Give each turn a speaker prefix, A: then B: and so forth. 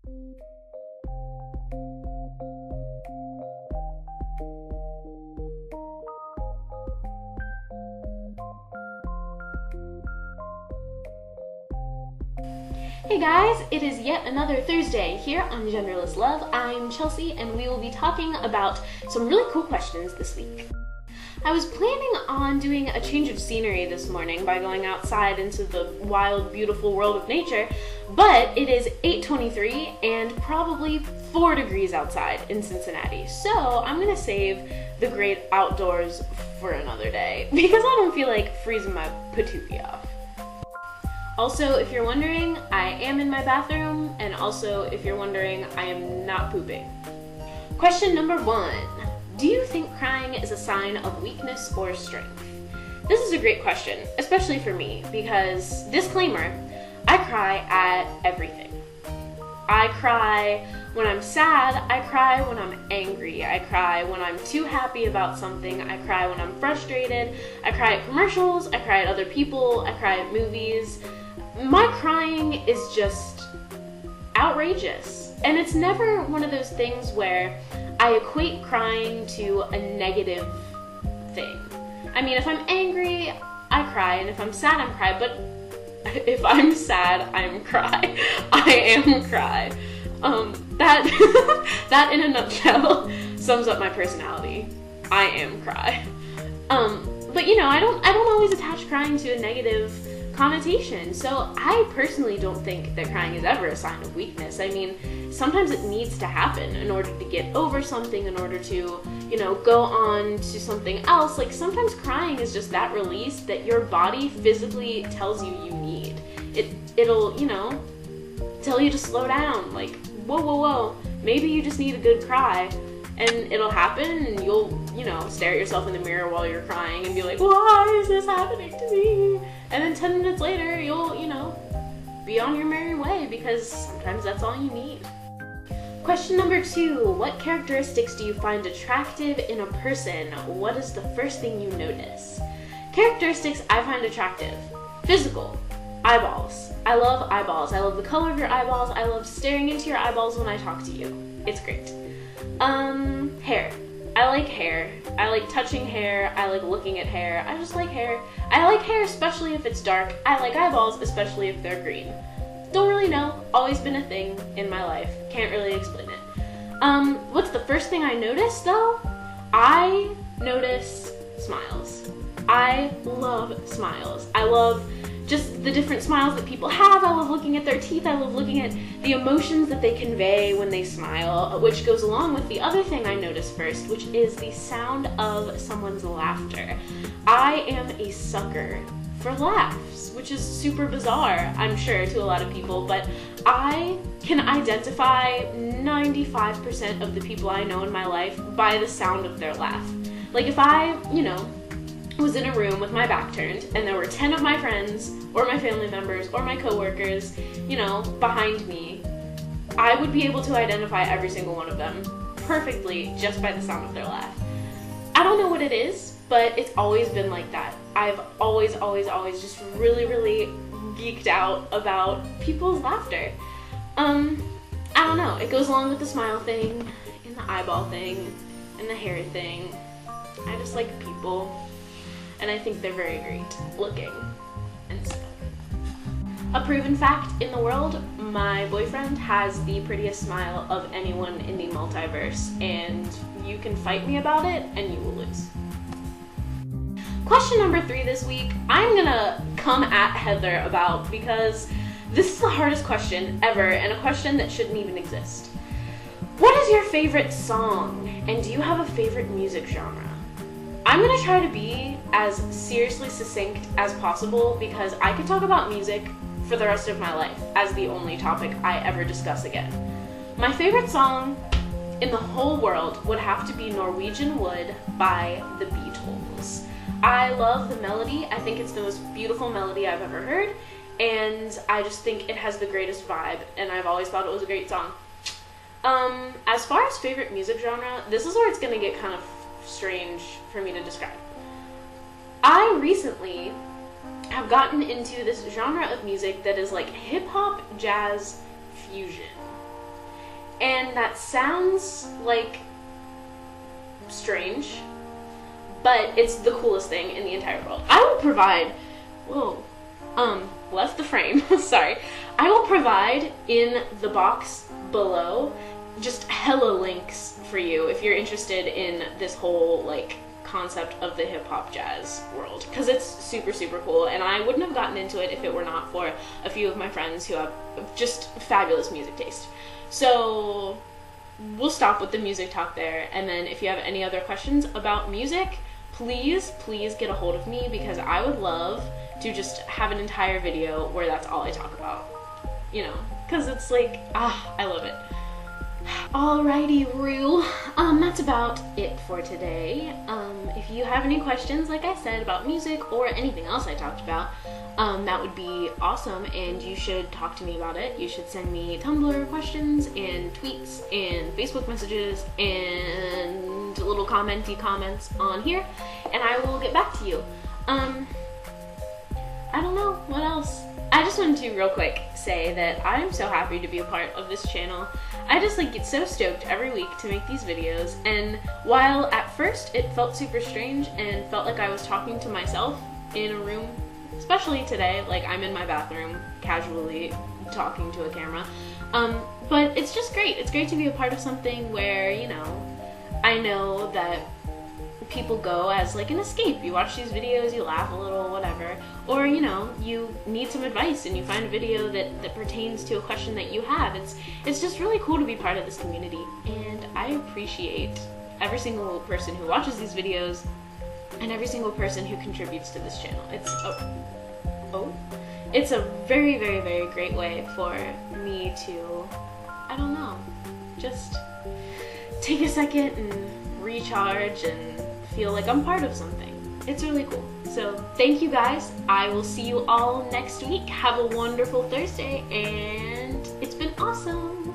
A: Hey guys, it is yet another Thursday here on Genderlesslove. I'm Chelsea and we will be talking about some really cool questions this week. I was planning on doing a change of scenery this morning by going outside into the wild, beautiful world of nature, but it is 8:23 and probably 4 degrees outside in Cincinnati, so I'm gonna save the great outdoors for another day because I don't feel like freezing my patootie off. Also, if you're wondering, I am in my bathroom, and also, if you're wondering, I am not pooping. Question number 1. Do you think crying is a sign of weakness or strength? This is a great question, especially for me, because, disclaimer, I cry at everything. I cry when I'm sad, I cry when I'm angry, I cry when I'm too happy about something, I cry when I'm frustrated, I cry at commercials, I cry at other people, I cry at movies. My crying is just outrageous, and it's never one of those things where I equate crying to a negative thing. I mean, if I'm angry, I cry, and if I'm sad, I'm cry, but if I'm sad, I'm cry. I am cry. That in a nutshell sums up my personality. I am cry. But you know, I don't always attach crying to a negative connotation, so I personally don't think that crying is ever a sign of weakness. I mean, sometimes it needs to happen in order to get over something, in order to, you know, go on to something else. Like, sometimes crying is just that release that your body physically tells you you need. It'll, you know, tell you to slow down, like, whoa, maybe you just need a good cry. And it'll happen, and you'll, you know, stare at yourself in the mirror while you're crying and be like, why is this happening to me? And then 10 minutes later, you'll, you know, be on your merry way, because sometimes that's all you need. Question number 2. What characteristics do you find attractive in a person? What is the first thing you notice? Characteristics I find attractive. Physical. Eyeballs. I love eyeballs. I love the color of your eyeballs. I love staring into your eyeballs when I talk to you. It's great. Hair. I like hair. I like touching hair. I like looking at hair. I just like hair. I like hair especially if it's dark. I like eyeballs especially if they're green. Don't really know. Always been a thing in my life. Can't really explain it. What's the first thing I notice though? I notice smiles. I love smiles. I love just the different smiles that people have. I love looking at their teeth. I love looking at the emotions that they convey when they smile, which goes along with the other thing I notice first, which is the sound of someone's laughter. I am a sucker for laughs, which is super bizarre, I'm sure, to a lot of people, but I can identify 95% of the people I know in my life by the sound of their laugh. Like, if I, you know, was in a room with my back turned and there were 10 of my friends or my family members or my coworkers, you know, behind me, I would be able to identify every single one of them perfectly just by the sound of their laugh. I don't know what it is, but it's always been like that. I've always just really geeked out about people's laughter. I don't know, it goes along with the smile thing and the eyeball thing and the hair thing. I just like people. And I think they're very great looking and stuff. A proven fact in the world, my boyfriend has the prettiest smile of anyone in the multiverse, and you can fight me about it and you will lose. Question number 3 this week, I'm gonna come at Heather about, because this is the hardest question ever and a question that shouldn't even exist. What is your favorite song, and do you have a favorite music genre? I'm gonna try to be as seriously succinct as possible because I could talk about music for the rest of my life as the only topic I ever discuss again. My favorite song in the whole world would have to be Norwegian Wood by the Beatles. I love the melody. I think it's the most beautiful melody I've ever heard, and I just think it has the greatest vibe, and I've always thought it was a great song. As far as favorite music genre, this is where it's gonna get kind of strange for me to describe. I recently have gotten into this genre of music that is like hip-hop jazz fusion. And that sounds like strange, but it's the coolest thing in the entire world. I will provide, left the frame, sorry. I will provide in the box below just hella links for you if you're interested in this whole like concept of the hip-hop jazz world, because it's super, super cool, and I wouldn't have gotten into it if it were not for a few of my friends who have just fabulous music taste. So we'll stop with the music talk there, and then if you have any other questions about music, please get a hold of me, because I would love to just have an entire video where that's all I talk about, you know, because it's like, I love it. Alrighty, Rue. That's about it for today. If you have any questions, like I said, about music or anything else I talked about, that would be awesome, and you should talk to me about it. You should send me Tumblr questions and tweets and Facebook messages and little commenty comments on here, and I will get back to you. I don't know what else. I just wanted to real quick say that I'm so happy to be a part of this channel. I just like get so stoked every week to make these videos, and while at first it felt super strange and felt like I was talking to myself in a room, especially today, like I'm in my bathroom casually talking to a camera, but it's just great. It's great to be a part of something where, you know, I know that people go as like an escape. You watch these videos, you laugh a little, whatever, or you know, you need some advice and you find a video that pertains to a question that you have. It's just really cool to be part of this community, and I appreciate every single person who watches these videos and every single person who contributes to this channel. It's a very, very, very great way for me to, I don't know, just take a second and recharge and feel like I'm part of something. It's really cool. So thank you guys. I will see you all next week. Have a wonderful Thursday, and it's been awesome.